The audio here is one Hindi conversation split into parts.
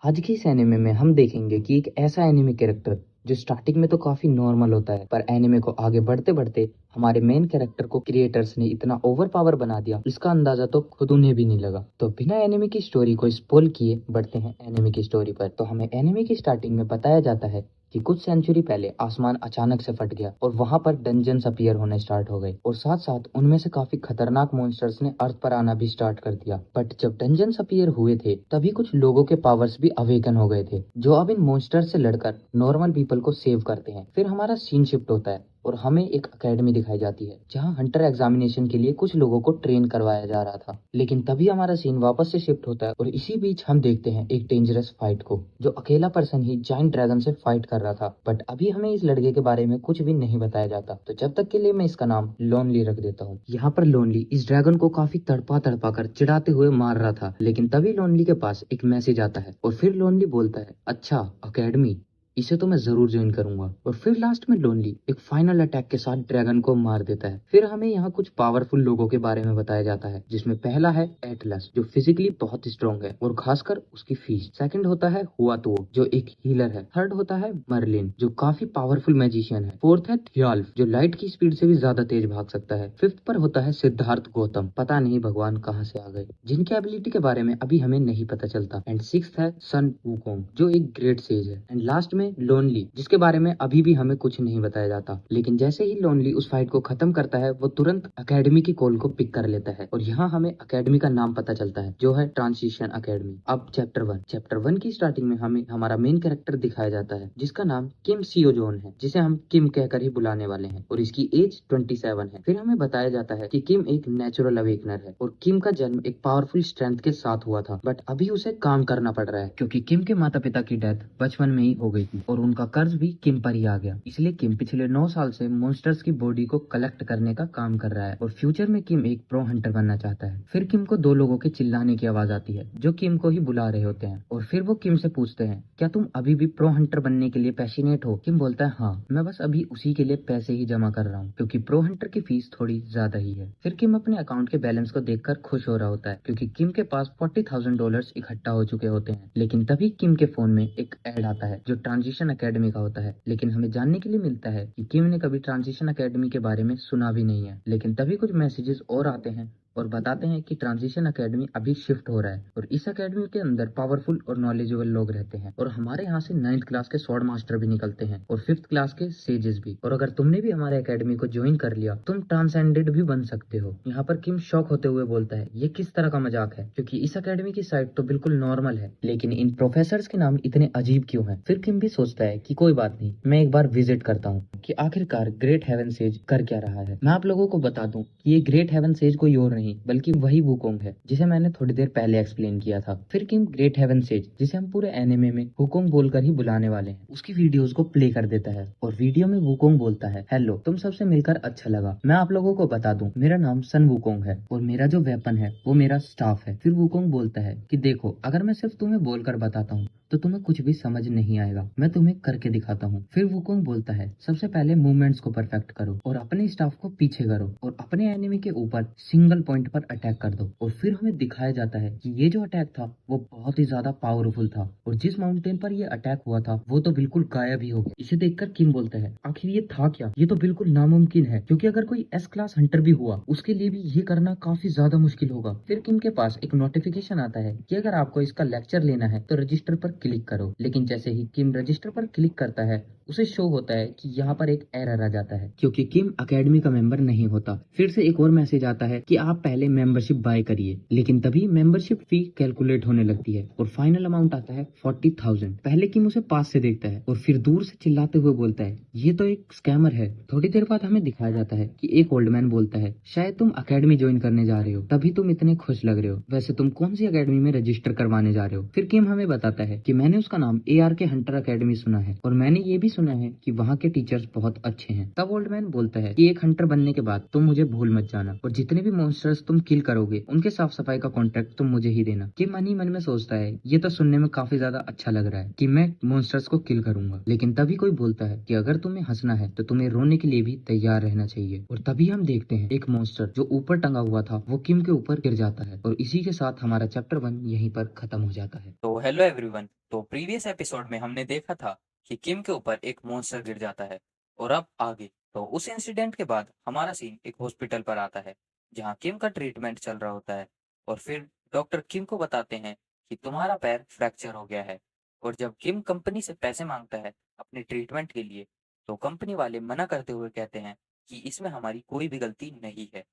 आज के इस एनिमे में हम देखेंगे कि एक ऐसा एनिमे कैरेक्टर जो स्टार्टिंग में तो काफी नॉर्मल होता है, पर एनिमे को आगे बढ़ते बढ़ते हमारे मेन कैरेक्टर को क्रिएटर्स ने इतना ओवर पावर बना दिया, इसका अंदाजा तो खुद उन्हें भी नहीं लगा। तो बिना एनिमे की स्टोरी को स्पॉइल किए बढ़ते हैं एनिमे की स्टोरी पर। तो हमें एनिमे की स्टार्टिंग में बताया जाता है कि कुछ सेंचुरी पहले आसमान अचानक से फट गया और वहां पर डंजन्स अपीयर होने स्टार्ट हो गए, और साथ साथ उनमें से काफी खतरनाक मॉन्स्टर्स ने अर्थ पर आना भी स्टार्ट कर दिया। बट जब डंजन्स अपीयर हुए थे तभी कुछ लोगों के पावर्स भी अवेकन हो गए थे, जो अब इन मॉन्स्टर से लड़कर नॉर्मल पीपल को सेव करते हैं। फिर हमारा सीन शिफ्ट होता है और हमें एक अकेडमी दिखाई जाती है जहां हंटर एग्जामिनेशन के लिए कुछ लोगों को ट्रेन करवाया जा रहा था। लेकिन तभी हमारा सीन वापस से शिफ्ट होता है और इसी बीच हम देखते हैं एक डेंजरस फाइट को, जो अकेला पर्सन ही जाइंट ड्रैगन से फाइट कर रहा था। बट अभी हमें इस लड़के के बारे में कुछ भी नहीं बताया जाता, तो जब तक के लिए मैं इसका नाम लोनली रख देता हूँ। यहाँ पर लोनली इस ड्रैगन को काफी तड़पा तड़पा कर चिढ़ाते हुए मार रहा था, लेकिन तभी लोनली के पास एक मैसेज आता है और फिर लोनली बोलता है, अच्छा अकेडमी, इसे तो मैं जरूर ज्वाइन करूंगा। और फिर लास्ट में लोनली एक फाइनल अटैक के साथ ड्रैगन को मार देता है। फिर हमें यहाँ कुछ पावरफुल लोगों के बारे में बताया जाता है, जिसमें पहला है एटलस, जो फिजिकली बहुत स्ट्रॉन्ग है और खासकर उसकी फीस। सेकंड होता है हुआतो, जो एक हीलर है। थर्ड होता है मर्लिन, जो काफी पावरफुल मैजिशियन है। फोर्थ है थियाल्फ, जो लाइट की स्पीड से भी ज्यादा तेज भाग सकता है। फिफ्थ पर होता है सिद्धार्थ गौतम, पता नहीं भगवान कहाँ से आ गए, जिनके एबिलिटी के बारे में अभी हमें नहीं पता चलता। एंड सिक्स्थ है सन वुकोंग, जो एक ग्रेट सेज है। एंड लास्ट में लोनली, जिसके बारे में अभी भी हमें कुछ नहीं बताया जाता। लेकिन जैसे ही लोनली उस फाइट को खत्म करता है, वो तुरंत अकेडमी की कॉल को पिक कर लेता है और यहाँ हमें अकेडमी का नाम पता चलता है, जो है ट्रांजिशन अकेडमी। अब चैप्टर 1 की स्टार्टिंग में हमें हमारा मेन कैरेक्टर दिखाया जाता है, जिसका नाम किम सियोजोन है, जिसे हम किम कहकर ही बुलाने वाले हैं, और इसकी एज 27 है। फिर हमें बताया जाता है कि किम एक नेचुरल अवेकनर है और किम का जन्म एक पावरफुल स्ट्रेंथ के साथ हुआ था, बट अभी उसे काम करना पड़ रहा है क्योंकि किम के माता पिता की डेथ बचपन में ही हो गई थी और उनका कर्ज भी किम पर ही आ गया। इसलिए किम पिछले 9 साल से मॉन्स्टर्स की बॉडी को कलेक्ट करने का काम कर रहा है और फ्यूचर में किम एक प्रो हंटर बनना चाहता है। फिर किम को 2 लोगों के चिल्लाने की आवाज आती है, जो किम को ही बुला रहे होते हैं, और फिर वो किम से पूछते हैं, क्या तुम अभी भी प्रो हंटर बनने के लिए पैशनेट हो? किम बोलता है, हाँ, मैं बस अभी उसी के लिए पैसे ही जमा कर रहा हूँ, क्योंकि प्रो हंटर की फीस थोड़ी ज्यादा ही है। फिर किम अपने अकाउंट के बैलेंस को देखकर खुश हो रहा होता है, क्योंकि किम के पास $40,000 इकट्ठा हो चुके होते हैं। लेकिन तभी किम के फोन में एक एड आता है, जो ट्रांजिशन अकेडमी का होता है। लेकिन हमें जानने के लिए मिलता है कि किम ने कभी ट्रांजिशन अकेडमी के बारे में सुना भी नहीं है। लेकिन तभी कुछ मैसेजेस और आते हैं और बताते हैं कि ट्रांजिशन अकेडमी अभी शिफ्ट हो रहा है और इस अकेडमी के अंदर पावरफुल और नॉलेजेबल लोग रहते हैं, और हमारे यहाँ से 9th क्लास के स्वॉर्ड मास्टर भी निकलते हैं और 5th क्लास के सेजेस भी। और अगर तुमने भी हमारे अकेडमी को ज्वाइन कर लिया, तुम ट्रांसेंडेड भी बन सकते हो। यहाँ पर किम शॉक होते हुए बोलता है, ये किस तरह का मजाक है, क्योंकि इस अकेडमी की साइट तो बिल्कुल नॉर्मल है, लेकिन इन प्रोफेसर्स के नाम इतने अजीब क्यों हैं? फिर किम भी सोचता है कि कोई बात नहीं, मैं एक बार विजिट करता हूँ कि आखिरकार ग्रेट हेवन सेज कर क्या रहा है। मैं आप लोगों को बता दूं कि ये ग्रेट हेवन सेज कोई और नहीं बल्कि वही वुकोंग है, जिसे मैंने थोड़ी देर पहले एक्सप्लेन किया था। फिर किम ग्रेट हेवन सेज, जिसे हम पूरे एनिमे में वुकोंग बोलकर ही बुलाने वाले हैं, उसकी वीडियोस को प्ले कर देता है और वीडियो में वुकोंग बोलता है, हेलो, तुम सबसे मिलकर अच्छा लगा। मैं आप लोगों को बता दूं, मेरा नाम सन वुकोंग है और मेरा जो वेपन है वो मेरा स्टाफ है। फिर वुकोंग बोलता है कि देखो, अगर मैं सिर्फ तुम्हें बोलकर बताता हूँ तो तुम्हें कुछ भी समझ नहीं आएगा, मैं तुम्हें करके दिखाता हूँ। फिर वुकोंग बोलता है, सबसे पहले मूवमेंट्स को परफेक्ट करो और अपने स्टाफ को पीछे करो और अपने एनिमी के ऊपर सिंगल पॉइंट पर अटैक कर दो। और फिर हमें दिखाया जाता है कि ये जो अटैक था वो बहुत ही ज्यादा पावरफुल था और जिस माउंटेन पर ये अटैक हुआ था वो तो बिल्कुल गायब ही हो गया। इसे देखकर किम बोलता है, आखिर ये था क्या? ये तो बिल्कुल नामुमकिन है, क्योंकि अगर कोई एस क्लास हंटर भी हुआ उसके लिए भी ये करना काफी ज्यादा मुश्किल होगा। फिर किम के पास एक नोटिफिकेशन आता है कि अगर आपको इसका लेक्चर लेना है तो रजिस्टर पर क्लिक करो। लेकिन जैसे ही किम रजिस्टर पर क्लिक करता है, उसे शो होता है कि यहाँ पर एक एरर आ जाता है, क्योंकि किम अकेडमी का मेंबर नहीं होता। फिर से एक और मैसेज आता है कि आप पहले मेंबरशिप बाय करिए, लेकिन तभी मेंबरशिप फी कैलकुलेट होने लगती है और फाइनल अमाउंट आता है 40,000। पहले किम उसे पास से देखता है और फिर दूर से चिल्लाते हुए बोलता है, ये तो एक स्कैमर है। थोड़ी देर बाद हमें दिखाया जाता है कि एक ओल्ड मैन बोलता है, शायद तुम अकेडमी ज्वाइन करने जा रहे हो, तभी तुम इतने खुश लग रहे हो। वैसे तुम कौन सी अकेडमी में रजिस्टर करवाने जा रहे हो? फिर किम हमें बताता है कि मैंने उसका नाम AR के हंटर अकेडमी सुना है और मैंने ये भी सुना है कि वहाँ के टीचर्स बहुत अच्छे हैं। तब ओल्ड मैन बोलता है कि एक हंटर बनने के बाद तुम मुझे भूल मत जाना और जितने भी मॉन्स्टर्स तुम किल करोगे उनके साफ सफाई का कॉन्ट्रैक्ट तुम मुझे ही देना। कि मन ही मन में सोचता है, ये तो सुनने में काफी ज्यादा अच्छा लग रहा है कि मैं मॉन्स्टर्स को किल करूंगा। लेकिन तभी कोई बोलता है कि अगर तुम्हें हंसना है तो तुम्हें रोने के लिए भी तैयार रहना चाहिए। और तभी हम देखते हैं एक मॉन्स्टर जो ऊपर टंगा हुआ था वो किम के ऊपर गिर जाता है और इसी के साथ हमारा चैप्टर 1 यहीं पर खत्म हो जाता है। तो हेलो एवरीवन, तो प्रीवियस एपिसोड में हमने देखा था कि किम के ऊपर एक मॉन्स्टर गिर जाता है और अब आगे तो उस इंसिडेंट के बाद हमारा सीन एक हॉस्पिटल पर आता है जहां किम का ट्रीटमेंट चल रहा होता है और फिर डॉक्टर किम को बताते हैं कि तुम्हारा पैर फ्रैक्चर हो गया है। और जब किम कंपनी से पैसे मांगता है अपने ट्रीटमेंट के लिए तो कंपनी वाले मना करते हुए कहते हैं कि इसमें हमारी कोई भी गलती नहीं है।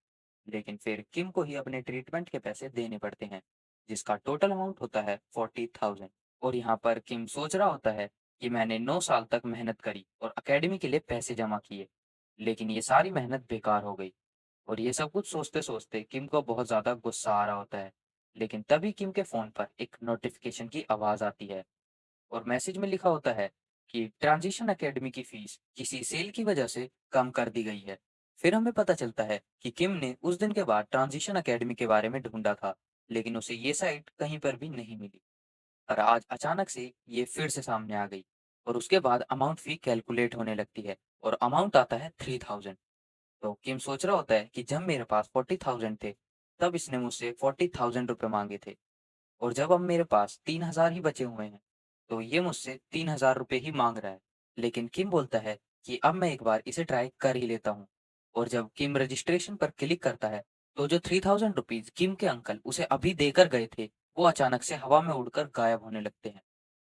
लेकिन फिर किम को ही अपने ट्रीटमेंट के पैसे देने पड़ते हैं जिसका टोटल अमाउंट होता है 40,000। और यहाँ पर किम सोच रहा होता है कि मैंने 9 साल तक मेहनत करी और अकेडमी के लिए पैसे जमा किए लेकिन ये सारी मेहनत बेकार हो गई। और ये सब कुछ सोचते सोचते किम को बहुत ज़्यादा गुस्सा आ रहा होता है। लेकिन तभी किम के फ़ोन पर एक नोटिफिकेशन की आवाज़ आती है और मैसेज में लिखा होता है कि ट्रांजिशन एकेडमी की फीस किसी सेल की वजह से कम कर दी गई है। फिर हमें पता चलता है कि किम ने उस दिन के बाद ट्रांजिशन एकेडमी के बारे में ढूंढा था लेकिन उसे ये साइट कहीं पर भी नहीं मिली। पर आज अचानक से ये फिर से सामने आ गई और उसके बाद अमाउंट फी कैलकुलेट होने लगती है और अमाउंट आता है 3000। तो किम सोच रहा होता है कि जब मेरे पास 40,000 थे तब इसने मुझसे 40,000 रुपये मांगे थे और जब अब मेरे पास 3,000 ही बचे हुए हैं तो ये मुझसे 3,000 रुपये ही मांग रहा है। लेकिन किम बोलता है कि अब मैं एक बार इसे ट्राई कर ही लेता हूँ। और जब किम रजिस्ट्रेशन पर क्लिक करता है तो जो 3,000 रुपीज किम के अंकल उसे अभी देकर गए थे वो अचानक से हवा में उड़कर गायब होने लगते हैं।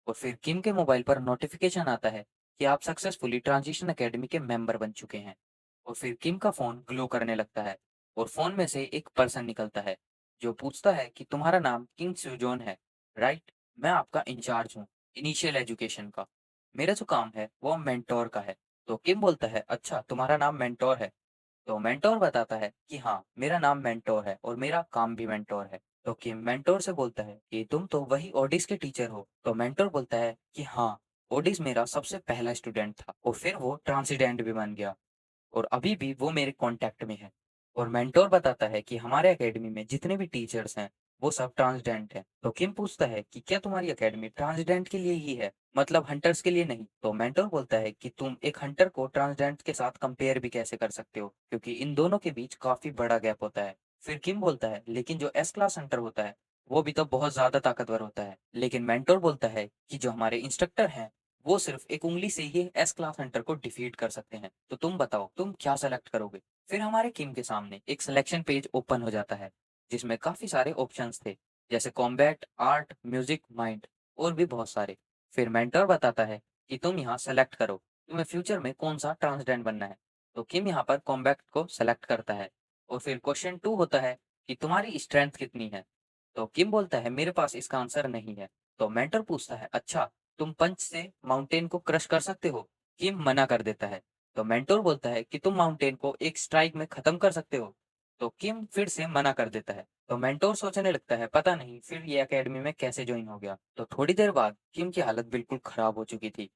और फिर किम के मोबाइल पर नोटिफिकेशन आता है कि आप सक्सेसफुली ट्रांजिशन एकेडमी के मेंबर बन चुके हैं। और फिर किम का फोन ग्लो करने लगता है और फोन में से एक पर्सन निकलता है जो पूछता है कि तुम्हारा नाम किंग सुजोन है, राइट? मैं आपका इंचार्ज हूँ इनिशियल एजुकेशन का। मेरा जो काम है वो मेंटोर का है। तो किम बोलता है अच्छा तुम्हारा नाम मेंटोर है। तो मेंटोर बताता है कि हाँ मेरा नाम मेंटोर है और मेरा काम भी मेंटोर है। तो किम मेंटोर से बोलता है कि तुम तो वही ओडिस के टीचर हो। तो मेंटोर बोलता है कि हाँ, ओडिस मेरा सबसे पहला स्टूडेंट था और फिर वो ट्रांसिडेंट भी बन गया और अभी भी वो मेरे कांटेक्ट में है। और मेंटोर बताता है कि हमारे एकेडमी में जितने भी टीचर्स हैं वो सब ट्रांसजेंडर हैं। तो किम पूछता है कि क्या तुम्हारी एकेडमी ट्रांसजेंडर के लिए ही है, मतलब हंटर्स के लिए नहीं? तो मेंटोर बोलता है कि तुम एक हंटर को ट्रांसजेंडर के साथ कंपेयर भी कैसे कर सकते हो क्योंकि इन दोनों के बीच काफी बड़ा गैप होता है। फिर किम बोलता है लेकिन जो एस क्लास हंटर होता है वो भी तो बहुत ज्यादा ताकतवर होता है। लेकिन मेंटोर बोलता है कि जो हमारे इंस्ट्रक्टर हैं वो सिर्फ एक उंगली से ही एस क्लास हंटर को डिफीट कर सकते हैं। तो तुम बताओ तुम क्या सेलेक्ट करोगे? फिर हमारे किम के सामने एक सिलेक्शन पेज ओपन हो जाता है जिसमें काफी सारे ऑप्शंस थे जैसे कॉम्बैट, आर्ट, म्यूजिक, माइंड और भी बहुत सारे। फिर मेंटर बताता है कि तुम यहाँ सेलेक्ट करो तुम्हें फ्यूचर में कौन सा ट्रांसडेंड बनना है। तो किम यहाँ पर कॉम्बैट को सेलेक्ट करता है। और फिर क्वेश्चन 2 होता है कि तुम्हारी स्ट्रेंथ कितनी है। तो किम बोलता है मेरे पास इसका आंसर नहीं है। तो मेंटर पूछता है अच्छा तुम पंच से माउंटेन को क्रश कर सकते हो? किम मना कर देता है। तो मेंटोर बोलता है कि तुम माउंटेन को एक स्ट्राइक में खत्म कर सकते हो? तो किम फिर से मना कर देता है। तो मेंटोर सोचने लगता है पता नहीं फिर ये एकेडमी में कैसे ज्वाइन हो गया। तो थोड़ी देर बाद किम की हालत बिल्कुल खराब हो चुकी थी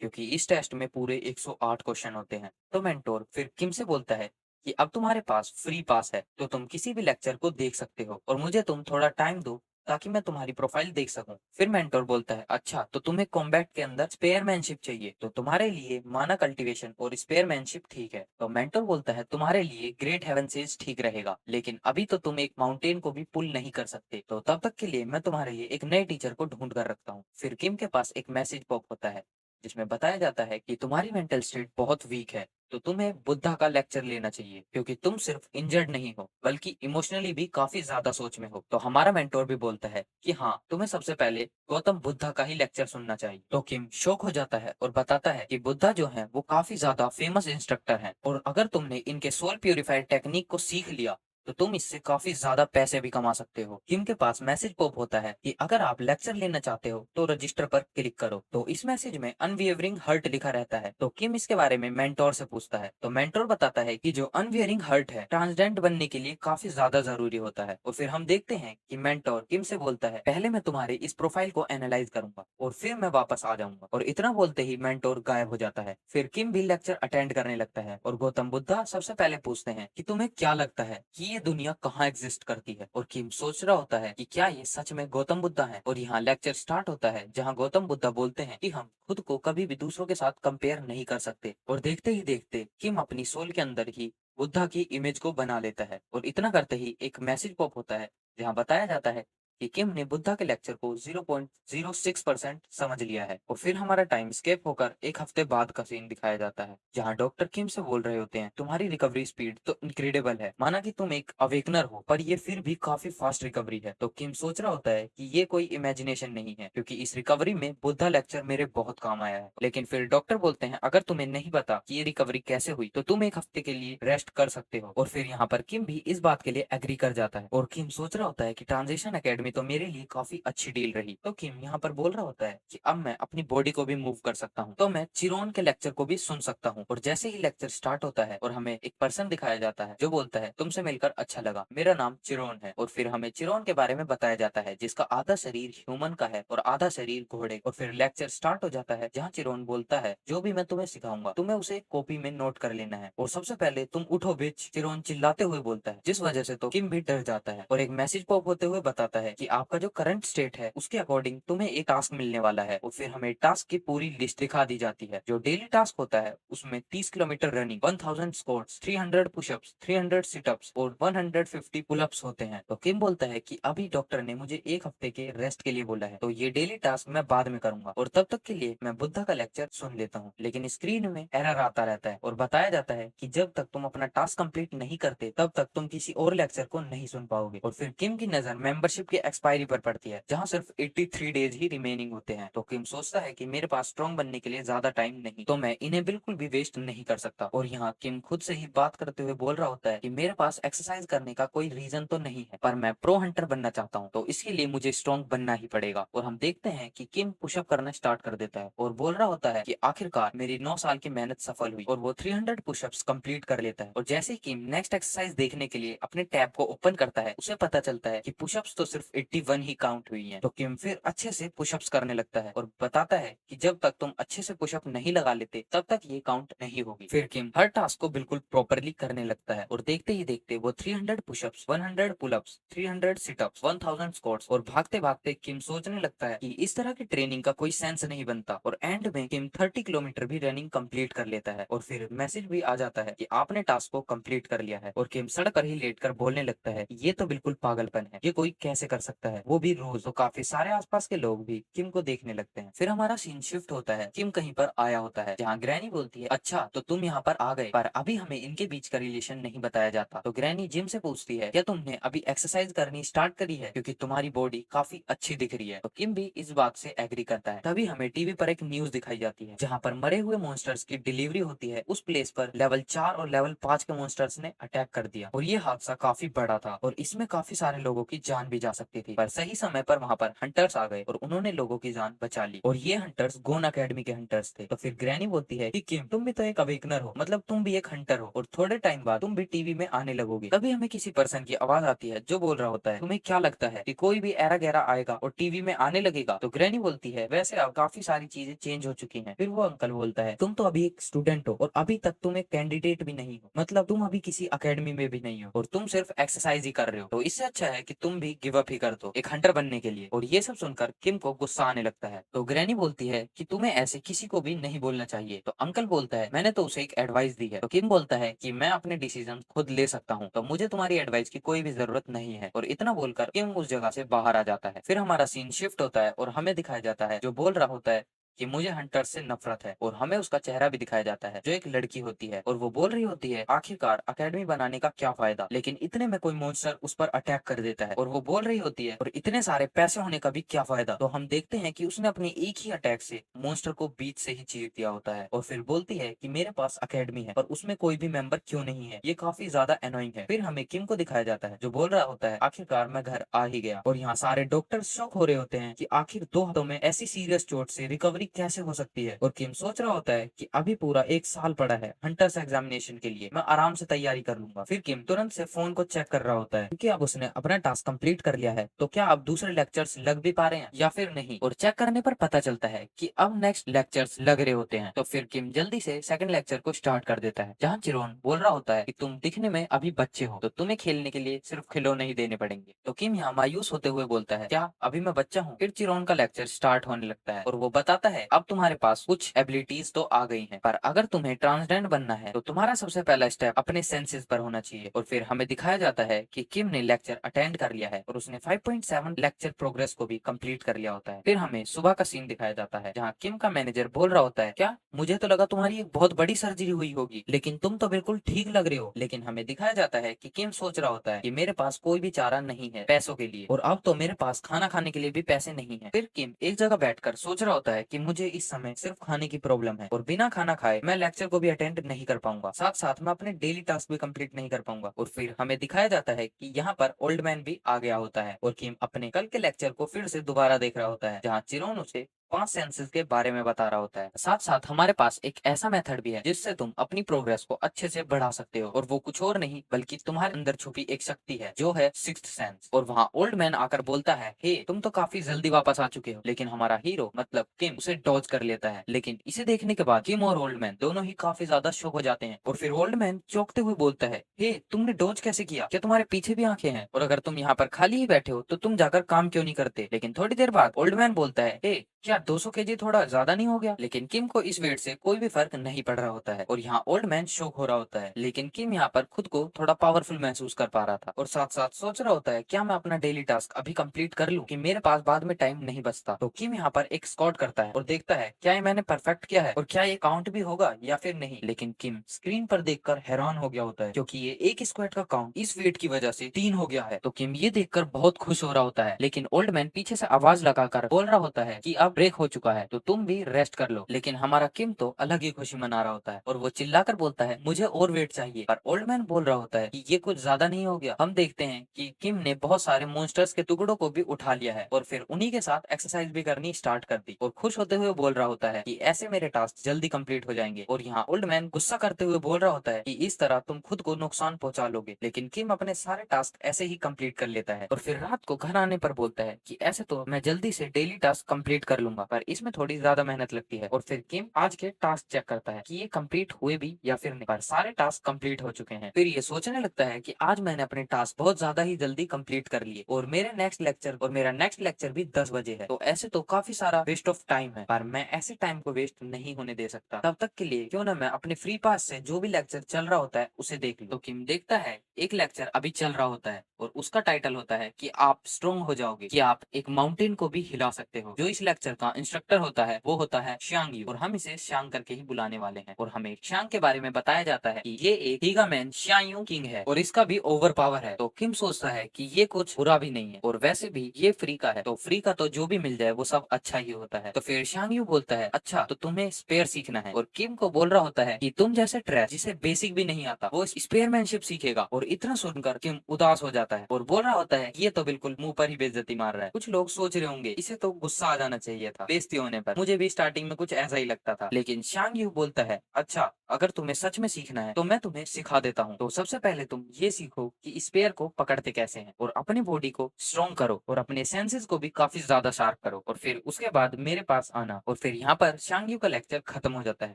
क्योंकि इस टेस्ट में पूरे 108 क्वेश्चन होते हैं। तो मेंटोर फिर किम से बोलता है कि अब तुम्हारे पास फ्री पास है तो तुम किसी भी लेक्चर को देख सकते हो और मुझे तुम थोड़ा टाइम दो ताकि मैं तुम्हारी प्रोफाइल देख सकूं। फिर मेंटोर बोलता है अच्छा तो तुम्हें कॉम्बैट के अंदर स्पेयरमैनशिप चाहिए तो तुम्हारे लिए माना कल्टीवेशन और स्पेयरमैनशिप ठीक है। तो मेंटोर बोलता है तुम्हारे लिए ग्रेट हेवन सेज ठीक रहेगा लेकिन अभी तो तुम एक माउंटेन को भी पुल नहीं कर सकते तो तब तक के लिए मैं तुम्हारे लिए एक नए टीचर को ढूंढ कर रखता हूँ। फिर किम के पास एक मैसेज पॉप होता है जिसमें बताया जाता है कि तुम्हारी मेंटल स्टेट बहुत वीक है तो तुम्हें बुद्धा का लेक्चर लेना चाहिए क्योंकि तुम सिर्फ इंजर्ड नहीं हो बल्कि इमोशनली भी काफी ज्यादा सोच में हो। तो हमारा मेंटोर भी बोलता है कि हाँ तुम्हें सबसे पहले गौतम बुद्धा का ही लेक्चर सुनना चाहिए। तो किम शौक हो जाता है और बताता है कि बुद्धा जो है वो काफी ज्यादा फेमस इंस्ट्रक्टर हैं और अगर तुमने इनके सोल प्यूरिफायर टेक्निक को सीख लिया तो तुम इससे काफी ज्यादा पैसे भी कमा सकते हो। किम के पास मैसेज पॉप होता है कि अगर आप लेक्चर लेना चाहते हो तो रजिस्टर पर क्लिक करो। तो इस मैसेज में अनवियरिंग हर्ट लिखा रहता है। तो किम इसके बारे में मेंटोर से पूछता है तो मेंटोर बताता है कि जो अनवियरिंग हर्ट है ट्रांसजेंडर बनने के लिए काफी ज्यादा जरूरी होता है। और फिर हम देखते हैं कि मेंटोर किम से बोलता है पहले मैं तुम्हारे इस प्रोफाइल को एनालाइज करूंगा और फिर मैं वापस आ जाऊंगा। और इतना बोलते ही मेंटोर गायब हो जाता है। फिर किम भी लेक्चर अटेंड करने लगता है और गौतम बुद्धा सबसे पहले पूछते हैं कि तुम्हें क्या लगता है कि ये दुनिया कहाँ एग्जिस्ट करती है। और किम सोच रहा होता है कि क्या ये सच में गौतम बुद्धा है। और यहाँ लेक्चर स्टार्ट होता है जहाँ गौतम बुद्धा बोलते हैं कि हम खुद को कभी भी दूसरों के साथ कंपेयर नहीं कर सकते। और देखते ही देखते किम अपनी सोल के अंदर ही बुद्धा की इमेज को बना लेता है और इतना करते ही एक मैसेज पॉप होता है जहाँ बताया जाता है कि किम ने बुद्धा के लेक्चर को 0.06% समझ लिया है। और फिर हमारा टाइम स्केप होकर एक हफ्ते बाद का सीन दिखाया जाता है, जहाँ डॉक्टर किम से बोल रहे होते हैं, तुम्हारी रिकवरी स्पीड तो इनक्रेडिबल है, माना कि तुम एक अवेकनर हो, पर ये फिर भी काफी फास्ट रिकवरी है। तो किम सोच रहा होता है कि ये कोई इमेजिनेशन नहीं है, क्योंकि इस रिकवरी में बुद्धा लेक्चर मेरे बहुत काम आया है। लेकिन फिर डॉक्टर बोलते हैं, अगर तुम्हें नहीं पता कि ये रिकवरी कैसे हुई तो तुम एक हफ्ते के लिए रेस्ट कर सकते हो। और फिर यहाँ पर किम भी इस बात के लिए एग्री कर जाता है, और किम सोच रहा होता है कि ट्रांजिशन एकेडमी तो मेरे लिए काफी अच्छी डील रही। तो किम यहाँ पर बोल रहा होता है कि अब मैं अपनी बॉडी को भी मूव कर सकता हूँ, तो मैं चिरोन के लेक्चर को भी सुन सकता हूँ। और जैसे ही लेक्चर स्टार्ट होता है और हमें एक पर्सन दिखाया जाता है जो बोलता है, तुमसे मिलकर अच्छा लगा, मेरा नाम चिरोन है। और फिर हमें चिरोन के बारे में बताया जाता है, जिसका आधा शरीर ह्यूमन का है और आधा शरीर घोड़े। और फिर लेक्चर स्टार्ट हो जाता है, जहाँ चिरोन बोलता है, जो भी मैं तुम्हें सिखाऊंगा तुम्हें उसे कॉपी में नोट कर लेना है, और सबसे पहले तुम उठो बिच, चिरोन चिल्लाते हुए बोलता है, जिस वजह से तो किम भी डर जाता है और एक मैसेज पॉप होते हुए बताता है कि आपका जो करंट स्टेट है उसके अकॉर्डिंग तुम्हें एक टास्क मिलने वाला है। और फिर हमें टास्क की पूरी लिस्ट दिखा दी जाती है। जो डेली टास्क होता है उसमें 30 kilometre running, 1000 squats, 300 pushups, 300 sit-ups और 150 पुलअप्स होते हैं। तो किम बोलता है कि अभी डॉक्टर ने मुझे एक हफ्ते के रेस्ट के लिए बोला है, तो ये डेली टास्क मैं बाद में करूंगा, और तब तक के लिए मैं बुद्धा का लेक्चर सुन लेता हूँ। लेकिन स्क्रीन में एरर आता रहता है और बताया जाता है कि जब तक तुम अपना टास्क कंप्लीट नहीं करते तब तक तुम किसी और लेक्चर को नहीं सुन पाओगे। और फिर किम की नजर मेंबरशिप की एक्सपायरी पर पड़ती है, जहाँ सिर्फ 83 डेज ही रिमेनिंग होते हैं। तो किम सोचता है कि मेरे पास स्ट्रॉन्ग बनने के लिए ज्यादा टाइम नहीं, तो मैं इन्हें बिल्कुल भी वेस्ट नहीं कर सकता। और यहाँ किम खुद से ही बात करते हुए बोल रहा होता है कि मेरे पास एक्सरसाइज करने का कोई रीजन तो नहीं है, पर मैं प्रो हंटर बनना चाहता हूँ, तो इसके लिए मुझे स्ट्रॉन्ग बनना ही पड़ेगा। और हम देखते हैं कि किम पुशअप करना स्टार्ट कर देता है और बोल रहा होता है कि आखिरकार मेरी 9 साल की मेहनत सफल हुई, और वो 300 पुशअप्स कंप्लीट कर लेता है। और जैसे किम नेक्स्ट एक्सरसाइज देखने के लिए अपने टैब को ओपन करता है, उसे पता चलता है कि पुशअप्स तो सिर्फ 81 ही काउंट हुई हैं। तो किम फिर अच्छे से पुशअप्स करने लगता है और बताता है कि जब तक तुम अच्छे से पुशअप नहीं लगा लेते तब तक ये काउंट नहीं होगी। फिर किम हर टास्क को बिल्कुल प्रॉपरली करने लगता है, और देखते ही देखते वो 300 पुशअप्स, 100 पुलअप्स, 300 सिटअप्स, 1000 स्क्वाट्स, और भागते भागते किम सोचने लगता है कि इस तरह की ट्रेनिंग का कोई सेंस नहीं बनता। और एंड में किम 30 किलोमीटर भी रनिंग कंप्लीट कर लेता है, और फिर मैसेज भी आ जाता है कि आपने टास्क को कंप्लीट कर लिया है। और किम सड़क पर ही लेटकर बोलने लगता है, ये तो बिल्कुल पागलपन है, ये कोई कैसे कर सकता है, वो भी रोज। तो काफी सारे आसपास के लोग भी किम को देखने लगते हैं। फिर हमारा सीन शिफ्ट होता है, किम कहीं पर आया होता है, जहाँ ग्रैनी बोलती है, अच्छा तो तुम यहाँ पर आ गए, पर अभी हमें इनके बीच का रिलेशन नहीं बताया जाता। तो ग्रैनी जिम से पूछती है, क्या तुमने अभी एक्सरसाइज करनी स्टार्ट करी है, क्योंकि तुम्हारी बॉडी काफी अच्छी दिख रही है। तो किम भी इस बात से एग्री करता है। तभी हमें टीवी पर एक न्यूज दिखाई जाती है, जहाँ पर मरे हुए मॉन्स्टर्स की डिलीवरी होती है। उस प्लेस पर लेवल 4 और लेवल 5 के मॉन्स्टर्स ने अटैक कर दिया, और ये हादसा काफी बड़ा था और इसमें काफी सारे लोगों की जान भी जा सकती थी। पर सही समय पर वहाँ पर हंटर्स आ गए और उन्होंने लोगों की जान बचा ली, और ये हंटर्स गोन अकेडमी के हंटर्स थे। तो फिर ग्रैनी बोलती है कि किम, तुम भी तो एक अवेकनर हो, मतलब तुम भी एक हंटर हो, और थोड़े टाइम बाद तुम भी टीवी में आने लगोगे। तभी हमें किसी पर्सन की आवाज आती है जो बोल रहा होता है, तुम्हें क्या लगता है कि कोई भी एरा गैरा आएगा और टीवी में आने लगेगा? तो ग्रैनी बोलती है, वैसे अब काफी सारी चीजें चेंज हो चुकी हैं। फिर वो अंकल बोलता है, तुम तो अभी एक स्टूडेंट हो और अभी तक तुम एक कैंडिडेट भी नहीं हो, मतलब तुम अभी किसी अकेडमी में भी नहीं हो और तुम सिर्फ एक्सरसाइज ही कर रहे हो, तो इससे अच्छा है कि तुम भी गिव अप ही कर दो एक हंटर बनने के लिए। और ये सब सुनकर किम को गुस्सा आने लगता है। तो ग्रैनी बोलती है कि तुम्हें ऐसे किसी को भी नहीं बोलना चाहिए। तो अंकल बोलता है, मैंने तो उसे एक एडवाइस दी है। तो किम बोलता है कि मैं अपने डिसीजन खुद ले सकता हूँ, तो मुझे तुम्हारी एडवाइस की कोई भी जरूरत नहीं है। और इतना बोलकर किम उस जगह से बाहर आ जाता है। फिर हमारा सीन शिफ्ट होता है और हमें दिखाया जाता है जो बोल रहा होता है कि मुझे हंटर से नफरत है, और हमें उसका चेहरा भी दिखाया जाता है जो एक लड़की होती है, और वो बोल रही होती है, आखिरकार अकेडमी बनाने का क्या फायदा। लेकिन इतने में कोई मॉन्स्टर उस पर अटैक कर देता है और वो बोल रही होती है, और इतने सारे पैसे होने का भी क्या फायदा। तो हम देखते हैं कि उसने अपने एक ही अटैक से मॉन्स्टर को बीच से ही चीर दिया होता है, और फिर बोलती है कि मेरे पास अकेडमी है पर उसमें कोई भी मेंबर क्यों नहीं है, ये काफी ज्यादा एनोइंग है। फिर हमें किम को दिखाया जाता है जो बोल रहा होता है, आखिरकार मैं घर आ ही गया। और यहाँ सारे डॉक्टर शॉक हो रहे होते हैं कि आखिर 2 हफ्तों में ऐसी सीरियस चोट से रिकवरी कैसे हो सकती है। और किम सोच रहा होता है कि अभी पूरा 1 साल पड़ा है हंटर्स एग्जामिनेशन के लिए, मैं आराम से तैयारी कर लूंगा। फिर किम तुरंत से फोन को चेक कर रहा होता है, क्योंकि अब उसने अपना टास्क कंप्लीट कर लिया है, तो क्या अब दूसरे लेक्चर्स लग भी पा रहे हैं या फिर नहीं। और चेक करने पर पता चलता है कि अब नेक्स्ट लेक्चर्स लग रहे होते हैं। तो फिर किम जल्दी से सेकंड लेक्चर को स्टार्ट कर देता है, जहाँ चिरोन बोल रहा होता है कि तुम दिखने में अभी बच्चे हो, तो तुम्हें खेलने के लिए सिर्फ खिलौने ही देने पड़ेंगे। तो किम यहाँ मायूस होते हुए बोलता है, क्या अभी मैं बच्चा हूँ? फिर चिरोन का लेक्चर स्टार्ट होने लगता है और वो बताता है अब तुम्हारे पास कुछ एबिलिटीज तो आ गई हैं, पर अगर तुम्हें ट्रांसडेंड बनना है तो तुम्हारा सबसे पहला स्टेप अपने सेंसेस पर होना चाहिए। और फिर हमें दिखाया जाता है कि किम ने लेक्चर अटेंड कर लिया है और उसने 5.7 लेक्चर प्रोग्रेस को भी कंप्लीट कर लिया होता है। फिर हमें सुबह का सीन दिखाया जाता है जहाँ किम का मैनेजर बोल रहा होता है, क्या मुझे तो लगा तुम्हारी एक बहुत बड़ी सर्जरी हुई होगी, लेकिन तुम तो बिल्कुल ठीक लग रहे हो। लेकिन हमें दिखाया जाता है कि किम सोच रहा होता है कि मेरे पास कोई भी चारा नहीं है पैसों के लिए, और अब तो मेरे पास खाना खाने के लिए भी पैसे नहीं है। फिर किम एक जगह बैठकर सोच रहा होता है कि मुझे इस समय सिर्फ खाने की प्रॉब्लम है और बिना खाना खाए मैं लेक्चर को भी अटेंड नहीं कर पाऊंगा, साथ साथ मैं अपने डेली टास्क भी कंप्लीट नहीं कर पाऊंगा। और फिर हमें दिखाया जाता है कि यहाँ पर ओल्ड मैन भी आ गया होता है और किम अपने कल के लेक्चर को फिर से दोबारा देख रहा होता है जहाँ चिरोन उसे 5 सेंसेस के बारे में बता रहा होता है। साथ साथ हमारे पास एक ऐसा मेथड भी है जिससे तुम अपनी प्रोग्रेस को अच्छे से बढ़ा सकते हो, और वो कुछ और नहीं बल्कि तुम्हारे अंदर छुपी एक शक्ति है जो है सिक्स्थ सेंस। और वहाँ ओल्ड मैन आकर बोलता है, हे तुम तो काफी जल्दी वापस आ चुके हो। लेकिन हमारा हीरो मतलब किम उसे डॉज कर लेता है। लेकिन इसे देखने के बाद किम और ओल्ड मैन दोनों ही काफी ज्यादा शॉक हो जाते हैं। और फिर ओल्ड मैन चौंकते हुए बोलता है, हे तुमने डॉज कैसे किया? क्या तुम्हारे पीछे भी आंखें हैं? और अगर तुम यहाँ पर खाली ही बैठे हो तो तुम जाकर काम क्यों नहीं करते? लेकिन थोड़ी देर बाद ओल्ड मैन बोलता है, हे क्या 200 केजी थोड़ा ज्यादा नहीं हो गया? लेकिन किम को इस वेट से कोई भी फर्क नहीं पड़ रहा होता है और यहाँ ओल्ड मैन शॉक हो रहा होता है। लेकिन किम यहाँ पर खुद को थोड़ा पावरफुल महसूस कर पा रहा था और साथ साथ सोच रहा होता है, क्या मैं अपना डेली टास्क अभी कंप्लीट कर लूं कि मेरे पास बाद में टाइम नहीं बचता। तो किम यहाँ पर एक स्कॉट करता है और देखता है क्या ये मैंने परफेक्ट किया है और क्या ये काउंट भी होगा या फिर नहीं। लेकिन किम स्क्रीन पर देखकर हैरान हो गया होता है क्योंकि ये एक स्क्वाड का काउंट इस वेट की वजह से 3 हो गया है। तो किम ये देखकर बहुत खुश हो रहा होता है। लेकिन ओल्ड मैन पीछे से आवाज लगाकर बोल रहा होता है कि अब ब्रेक हो चुका है तो तुम भी रेस्ट कर लो। लेकिन हमारा किम तो अलग ही खुशी मना रहा होता है और वो चिल्लाकर बोलता है, मुझे और वेट चाहिए। पर ओल्ड मैन बोल रहा होता है कि ये कुछ ज्यादा नहीं हो गया। हम देखते हैं कि किम ने बहुत सारे मॉन्स्टर्स के टुकड़ों को भी उठा लिया है और फिर उन्हीं के साथ एक्सरसाइज भी करनी स्टार्ट कर दी और खुश होते हुए बोल रहा होता है कि ऐसे मेरे टास्क जल्दी कंप्लीट हो जाएंगे। और यहाँ ओल्ड मैन गुस्सा करते हुए बोल रहा होता है कि इस तरह तुम खुद को नुकसान पहुंचा लोगे। लेकिन किम अपने सारे टास्क ऐसे ही कंप्लीट कर लेता है और फिर रात को घर आने पर बोलता है कि ऐसे तो मैं जल्दी से डेली टास्क कंप्लीट कर लूंगा, पर इसमें थोड़ी ज्यादा मेहनत लगती है। और फिर किम आज के टास्क चेक करता है कि ये कंप्लीट हुए भी या फिर नहीं, पर सारे टास्क कंप्लीट हो चुके हैं। फिर ये सोचने लगता है कि आज मैंने अपने टास्क बहुत ज्यादा ही जल्दी कंप्लीट कर लिए और मेरा नेक्स्ट लेक्चर भी 10 बजे है। तो ऐसे तो काफी सारा वेस्ट ऑफ टाइम है, पर मैं ऐसे टाइम को वेस्ट नहीं होने दे सकता। तब तक के लिए क्यों ना मैं अपने फ्री पास से जो भी लेक्चर चल रहा होता है उसे देख लूं। तो किम देखता है एक लेक्चर अभी चल रहा होता है और उसका टाइटल होता है कि आप स्ट्रॉन्ग हो जाओगे, कि आप एक माउंटेन को भी हिला सकते हो। जो इस लेक्चर का इंस्ट्रक्टर होता है वो होता है श्यांग यू और हम इसे श्यांग करके ही बुलाने वाले हैं। और हमें श्यांग के बारे में बताया जाता है कि ये एक हीगा मैन श्यांग किंग है और इसका भी ओवर पावर है। तो किम सोचता है कि ये कुछ बुरा भी नहीं है और वैसे भी ये फ्री का है, तो फ्री का तो जो भी मिल जाए वो सब अच्छा ही होता है। तो फिर श्यांग यू बोलता है, अच्छा तो तुम्हें स्पेयर सीखना है। और किम को बोल रहा होता है कि तुम जैसे ट्रैश जिसे बेसिक भी नहीं आता वो स्पेयरमैनशिप सीखेगा। और इतना सुनकर किम उदास हो जाता है और बोल रहा होता है ये तो बिल्कुल मुंह पर ही बेइज्जती मार रहा है। कुछ लोग सोच रहे होंगे इसे तो गुस्सा आ जाना चाहिए था बेइज्जती होने पर, मुझे भी स्टार्टिंग में कुछ ऐसा ही लगता था। लेकिन शांग यू बोलता है, अच्छा अगर तुम्हें सच में सीखना है तो मैं तुम्हें सिखा देता हूँ। तो सबसे पहले तुम ये सीखो कि स्पेयर को पकड़ते कैसे हैं और अपनी बॉडी को स्ट्रॉन्ग करो और अपने सेंसेस को भी काफी ज्यादा शार्प करो और फिर उसके बाद मेरे पास आना। और फिर यहाँ पर शांग यू का लेक्चर खत्म हो जाता है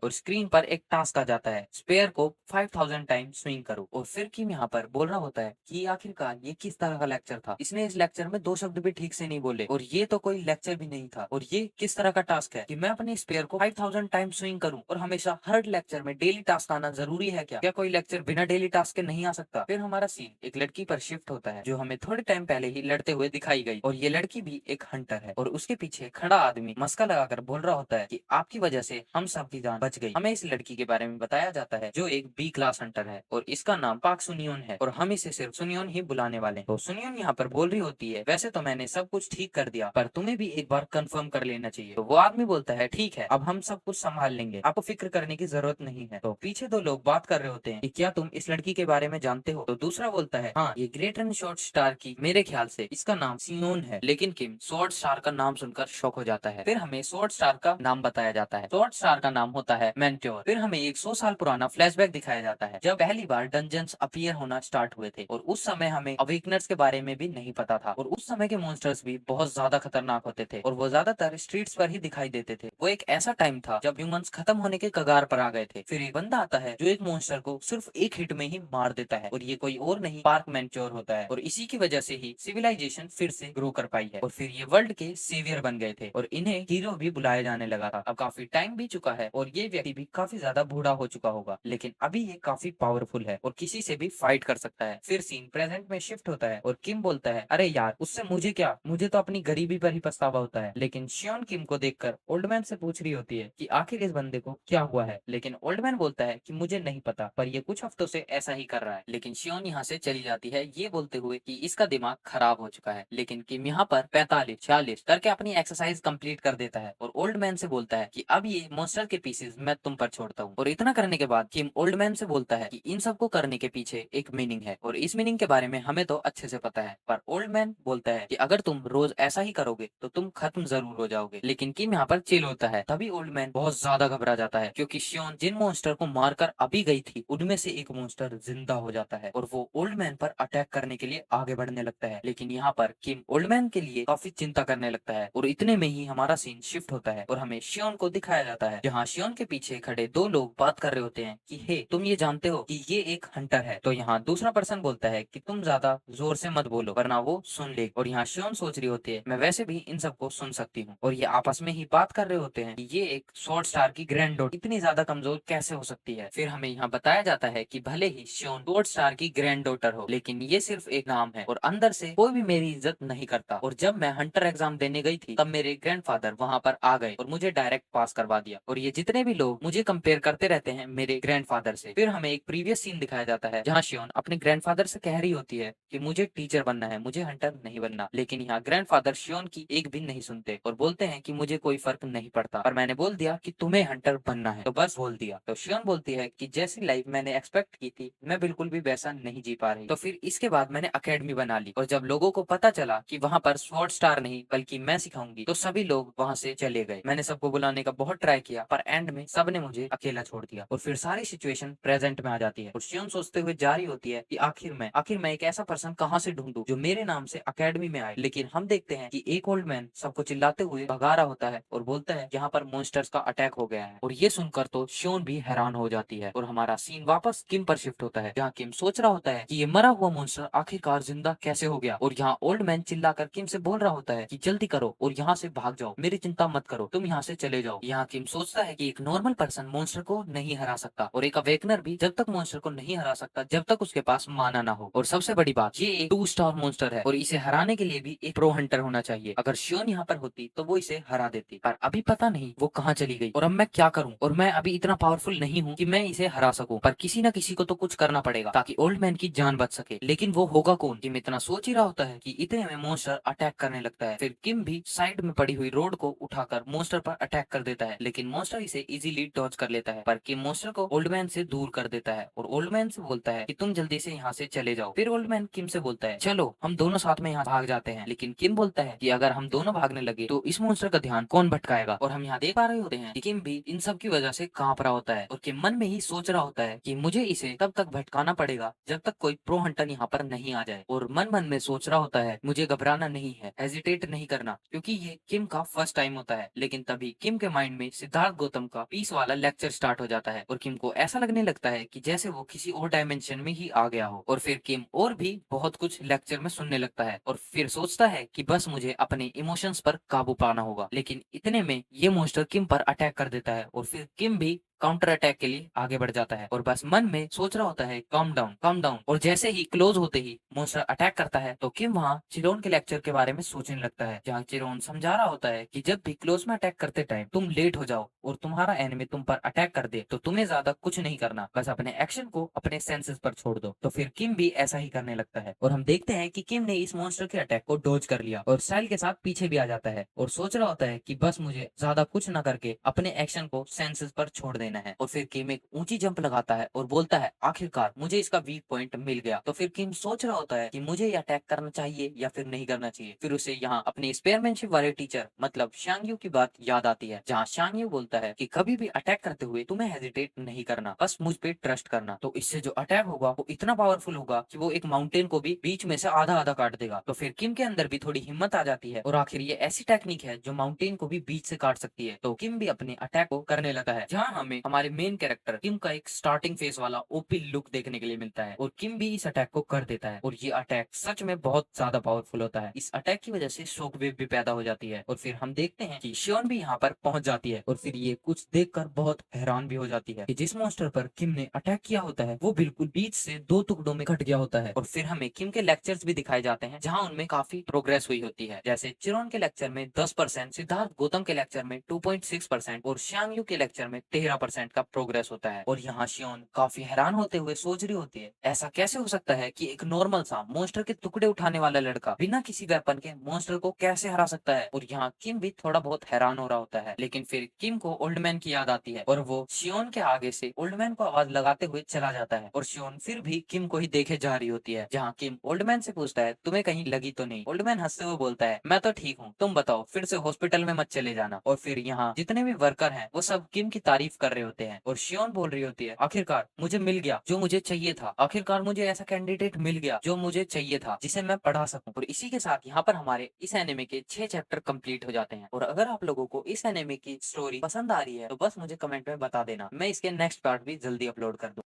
और स्क्रीन पर एक टास्क आ जाता है, स्पेयर को 5000 टाइम स्विंग करो। और फिर किम यहाँ पर बोल रहा होता है कि आखिरकार ये किस तरह का लेक्चर था, इसने इस लेक्चर में 2 शब्द भी ठीक से नहीं बोले और ये तो कोई लेक्चर भी नहीं था। और ये किस तरह का टास्क है कि मैं अपने स्पेयर को 5000 टाइम स्विंग करूं और हमेशा हर लेक्चर में डेली टास्क आना जरूरी है क्या? क्या कोई लेक्चर बिना डेली टास्क के नहीं आ सकता? फिर हमारा सीन एक लड़की पर शिफ्ट होता है जो हमें थोड़े टाइम पहले ही लड़ते हुए दिखाई गई और ये लड़की भी एक हंटर है और उसके पीछे खड़ा आदमी मस्का लगाकर बोल रहा होता है कि आपकी वजह से हम सब की जान बच गई। हमें इस लड़की के बारे में बताया जाता है जो एक बी क्लास हंटर है और इसका नाम पाक सुनियोन है और हम इसे सिर्फ सुनियोन ही बुलाने वाले हैं। तो सुनियोन यहाँ पर बोल रही होती है, वैसे तो मैंने सब कुछ ठीक कर दिया पर तुम्हें भी एक बार कंफर्म कर लेना चाहिए। तो वो आदमी बोलता है, ठीक है अब हम सब कुछ संभाल लेंगे, आपको फिक्र करने की जरूरत नहीं है। तो पीछे 2 लोग बात कर रहे होते हैं कि क्या तुम इस लड़की के बारे में जानते हो? तो दूसरा बोलता है, हाँ ये ग्रेट एंड शॉर्ट स्टार की मेरे ख्याल से इसका नाम सियोन है। लेकिन किम शॉर्ट स्टार का नाम सुनकर शॉक हो जाता है। फिर हमें शॉर्ट स्टार का नाम बताया जाता है, शॉर्ट स्टार का नाम होता है मेंट्योर। फिर हमें 100 साल पुराना फ्लैशबैक दिखाया जाता है जब पहली बार डंजन्स अपीयर होना स्टार्ट हुए थे और उस समय हमें अवेकनर्स के बारे में भी नहीं पता था और उस समय के मॉन्स्टर्स भी बहुत ज्यादा खतरनाक होते थे और वो ज्यादातर स्ट्रीट्स पर ही दिखाई देते थे। वो एक ऐसा टाइम था जब ह्यूमंस खत्म होने के कगार पर आ गए थे। फिर एक बंदा आता है जो एक मॉन्स्टर को सिर्फ एक हिट में ही मार देता है, और ये कोई और नहीं पार्क मैंचोर होता है। और इसी की वजह से ही सिविलाइजेशन फिर से ग्रो कर पाई है, और फिर ये वर्ल्ड के सेवियर बन गए थे, और इन्हें हीरो भी बुलाया जाने लगा था। अब काफी टाइम भी चुका है और ये व्यक्ति भी काफी ज्यादा बूढ़ा हो चुका होगा, लेकिन अभी ये काफी पावरफुल है और किसी से भी फाइट कर सकता है। फिर सीन प्रेजेंट में शिफ्ट होता है और किम बोलता है, अरे यार उससे मुझे क्या, मुझे तो अपनी गरीबी पर ही पछतावा होता है। लेकिन शियोन किम को देखकर ओल्ड मैन से पूछ रही होती है कि आखिर इस बंदे को क्या हुआ है, लेकिन ओल्ड मैन बोलता है कि मुझे नहीं पता, पर ये कुछ हफ्तों से ऐसा ही कर रहा है। लेकिन शियोन यहाँ से चली जाती है ये बोलते हुए कि इसका दिमाग खराब हो चुका है। लेकिन किम यहाँ पर 45-46 करके अपनी एक्सरसाइज कंप्लीट कर देता है और ओल्ड मैन से बोलता है कि अब ये मॉन्स्टर के पीसेस मैं तुम पर छोड़ता हूँ। और इतना करने के बाद किम ओल्ड मैन से बोलता है कि इन सबको करने के पीछे एक मीनिंग है, और इस मीनिंग के बारे में हमें तो अच्छे से पता है, पर ओल्ड मैन बोलता है कि अगर तुम रोज ऐसा ही करोगे तो तुम खत्म जरूर हो जाओगे। लेकिन किम यहाँ पर चिल होता है। तभी ओल्ड मैन बहुत ज्यादा घबरा जाता है, क्योंकि शियोन जिन मॉन्स्टर को मारकर अभी गई थी उनमें से एक मॉन्स्टर जिंदा हो जाता है, और वो ओल्ड मैन पर अटैक करने के लिए आगे बढ़ने लगता है। लेकिन यहाँ पर किम ओल्ड मैन के लिए काफी चिंता करने लगता है, और इतने में ही हमारा सीन शिफ्ट होता है और हमें शियोन को दिखाया जाता है, जहाँ शियोन के पीछे खड़े दो लोग बात कर रहे होते हैं कि हे, तुम ये जानते हो कि ये एक हंटर है। तो यहाँ दूसरा पर्सन बोलता है कि तुम ज्यादा जोर से मत बोलो वरना वो सुन ले। और यहाँ शियोन सोच रही होती है मैं वैसे भी इन सबको सुन सकती हूँ, और ये आपस में ही बात कर रहे होते हैं कि ये एक शॉर्ट स्टार की ग्रैंड डॉटर इतनी ज्यादा कमजोर कैसे हो सकती है। फिर हमें यहाँ बताया जाता है कि भले ही शियोन शॉर्ट स्टार की ग्रैंड डॉटर हो, लेकिन ये सिर्फ एक नाम है, और अंदर से कोई भी मेरी इज्जत नहीं करता। और जब मैं हंटर एग्जाम देने गई थी तब मेरे ग्रैंडफादर वहाँ पर आ गए और मुझे डायरेक्ट पास करवा दिया, और ये जितने भी लोग मुझे कंपेयर करते रहते हैं मेरे ग्रैंडफादर से। फिर हमें एक प्रीवियस सीन दिखाया जाता है जहाँ शियोन अपने ग्रैंडफादर से कह रही होती है कि मुझे टीचर बनना है, मुझे हंटर नहीं बनना। लेकिन यहाँ ग्रैंडफादर शियोन की एक भी नहीं सुनते और बोलते हैं कि मुझे कोई फर्क नहीं पड़ता, पर मैंने बोल दिया कि तुम्हें हंटर बनना है तो बस बोल दिया। तो शियोन बोलती है कि जैसी लाइफ मैंने एक्सपेक्ट की थी मैं बिल्कुल भी वैसा नहीं जी पा रही। तो फिर इसके बाद मैंने अकेडमी बना ली, और जब लोगों को पता चला कि वहाँ पर स्वॉर्ड स्टार नहीं बल्कि मैं सिखाऊंगी तो सभी लोग वहाँ से चले गए। मैंने सबको बुलाने का बहुत ट्राई किया, पर एंड में सबने मुझे अकेला छोड़ दिया, और फिर सारी सिचुएशन प्रेजेंट में आ जाती है। और शियोन सोचते हुए जा रही होती है कि आखिर मैं एक ऐसा पर्सन कहाँ से ढूंढूं जो मेरे नाम से अकेडमी में आए। लेकिन हम देखते हैं कि एक ओल्ड मैन सबको चिल्लाते हुए भगा रहा होता है और बोलता है यहाँ पर मॉन्स्टर्स का अटैक हो गया है। और ये सुनकर तो शियोन भी हैरान हो जाती है, और हमारा सीन वापस किम पर शिफ्ट होता है, जहाँ किम सोच रहा होता है कि ये मरा हुआ मॉन्स्टर आखिरकार जिंदा कैसे हो गया। और यहाँ ओल्ड मैन चिल्लाकर किम से बोल रहा होता है कि जल्दी करो और यहाँ से भाग जाओ, मेरी चिंता मत करो, तुम यहाँ से चले जाओ। यहाँ किम सोचता है कि एक नॉर्मल पर्सन मॉन्स्टर को नहीं हरा सकता, और एक अवेकनर भी जब तक मॉन्स्टर को नहीं हरा सकता जब तक उसके पास माना ना हो। और सबसे बड़ी बात, ये एक 2 स्टार मॉन्स्टर है और इसे हराने के लिए भी एक प्रो हंटर होना चाहिए। अगर शियोन यहाँ पर होती तो वो इसे हरा देती, पर अभी पता नहीं वो कहाँ चली गई, और अब मैं क्या करूँ। और मैं अभी इतना पावरफुल नहीं हूँ कि मैं इसे हरा सकूं, पर किसी न किसी को तो कुछ करना पड़ेगा ताकि ओल्ड मैन की जान बच सके। लेकिन वो होगा कौन? किम इतना सोच ही रहा होता है कि इतने में मॉन्स्टर अटैक करने लगता है। फिर किम भी साइड में पड़ी हुई रोड को उठाकर मॉन्स्टर पर अटैक कर देता है, लेकिन मॉन्स्टर इसे इजीली डॉज कर लेता है। पर किम मॉन्स्टर को ओल्ड मैन से दूर कर देता है और ओल्ड मैन से बोलता है कि तुम जल्दी से यहाँ से चले जाओ। फिर ओल्ड मैन किम से बोलता है चलो हम दोनों साथ में यहाँ भाग जाते हैं। लेकिन किम बोलता है कि अगर हम दोनों भागने लगे तो इस मॉन्स्टर का ध्यान कौन भटकाएगा। और हम यहाँ देख पा रहे होते हैं कि किम भी इन सब की वजह से कांप रहा होता है, और किम मन में ही सोच रहा होता है कि मुझे इसे तब तक भटकाना पड़ेगा जब तक कोई प्रो हंटर यहाँ पर नहीं आ जाए। और मन मन में सोच रहा होता है मुझे घबराना नहीं है, हेजिटेट नहीं करना, क्योंकि ये किम का फर्स्ट टाइम होता है। लेकिन तभी किम के माइंड में सिद्धार्थ गौतम का पीस वाला लेक्चर स्टार्ट हो जाता है, और किम को ऐसा लगने लगता है कि जैसे वो किसी और डायमेंशन में ही आ गया हो। और फिर किम और भी बहुत कुछ लेक्चर में सुनने लगता है, और फिर सोचता है कि बस मुझे अपने इमोशंस पर काबू पाना होगा। लेकिन इतने में ये मॉन्स्टर किम पर अटैक कर देता है, और फिर किम भी काउंटर अटैक के लिए आगे बढ़ जाता है, और बस मन में सोच रहा होता है काम डाउन काम डाउन। और जैसे ही क्लोज होते ही मॉन्स्टर अटैक करता है तो किम वहाँ चिरोन के लेक्चर के बारे में सोचने लगता है, जहाँ चिरोन समझा रहा होता है कि जब भी क्लोज में अटैक करते टाइम तुम लेट हो जाओ और तुम्हारा एनिमी तुम पर अटैक कर दे तो तुम्हें ज्यादा कुछ नहीं करना, बस अपने एक्शन को अपने सेंसेस पर छोड़ दो। तो फिर किम भी ऐसा ही करने लगता है, और हम देखते हैं कि किम ने इस मॉन्स्टर के अटैक को डॉज कर लिया और स्टाइल के साथ पीछे भी आ जाता है, और सोच रहा होता है कि बस मुझे ज्यादा कुछ ना करके अपने एक्शन को सेंसेस पर छोड़ देना देना है। और फिर किम एक ऊंची जंप लगाता है और बोलता है आखिरकार मुझे इसका वीक पॉइंट मिल गया। तो फिर किम सोच रहा होता है कि मुझे ये अटैक करना चाहिए या फिर नहीं करना चाहिए। फिर उसे यहाँ अपने स्पेयरमैनशिप वाले टीचर मतलब शांग यू की बात याद आती है, जहाँ शांग यू बोलता है कि कभी भी अटैक करते हुए तुम्हें हेजिटेट नहीं करना, बस मुझ पे ट्रस्ट करना। तो इससे जो अटैक होगा वो इतना पावरफुल होगा कि वो एक माउंटेन को भी बीच में से आधा आधा काट देगा। तो फिर किम के अंदर भी थोड़ी हिम्मत आ जाती है और आखिर ये ऐसी टेक्निक है जो माउंटेन को भी बीच से काट सकती है। तो किम भी अपने अटैक को करने लगा है, जहाँ हमें हमारे मेन कैरेक्टर किम का एक स्टार्टिंग फेस वाला ओपी लुक देखने के लिए मिलता है और किम भी इस अटैक को कर देता है। और ये अटैक सच में बहुत ज्यादा पावरफुल होता है। इस अटैक की वजह से शॉक वेव भी पैदा हो जाती है और फिर हम देखते हैं कि शियोन भी यहाँ पर पहुंच जाती है और फिर ये कुछ देखकर बहुत हैरान भी हो जाती है कि जिस मॉन्स्टर पर किम ने अटैक किया होता है वो बिल्कुल बीच से 2 टुकड़ों में कट गया होता है। और फिर हमें किम के लेक्चर्स भी दिखाए जाते हैं, जहाँ उनमें काफी प्रोग्रेस हुई होती है। जैसे चिरोन के लेक्चर में 10%, सिद्धार्थ गौतम के लेक्चर में 2.6% और श्यांग यू के लेक्चर में 13% का प्रोग्रेस होता है। और यहाँ शियोन काफी हैरान होते हुए सोच रही होती है ऐसा कैसे हो सकता है कि एक नॉर्मल सा मॉन्स्टर के टुकड़े उठाने वाला लड़का बिना किसी वेपन के मॉन्स्टर को कैसे हरा सकता है। और यहाँ किम भी थोड़ा बहुत हैरान हो रहा होता है, लेकिन फिर किम को ओल्ड मैन की याद आती है और वो शियोन के आगे से ओल्ड मैन को आवाज लगाते हुए चला जाता है। और शियोन फिर भी किम को ही देखे जा रही होती है, जहाँ किम ओल्ड मैन से पूछता है तुम्हें कहीं लगी तो नहीं। ओल्ड मैन हंसते हुए बोलता है मैं तो ठीक हूँ, तुम बताओ फिर से हॉस्पिटल में मत चले जाना। और फिर यहाँ जितने भी वर्कर हैं वो सब किम की तारीफ कर रहे होते हैं और शियोन बोल रही होती है आखिरकार मुझे मिल गया जो मुझे चाहिए था, आखिरकार मुझे ऐसा कैंडिडेट मिल गया जो मुझे चाहिए था जिसे मैं पढ़ा सकूं। और इसी के साथ यहाँ पर हमारे इस एनिमे के 6 चैप्टर कंप्लीट हो जाते हैं। और अगर आप लोगों को इस एनिमे की स्टोरी पसंद आ रही है तो बस मुझे कमेंट में बता देना, मैं इसके नेक्स्ट पार्ट भी जल्दी अपलोड कर दूं।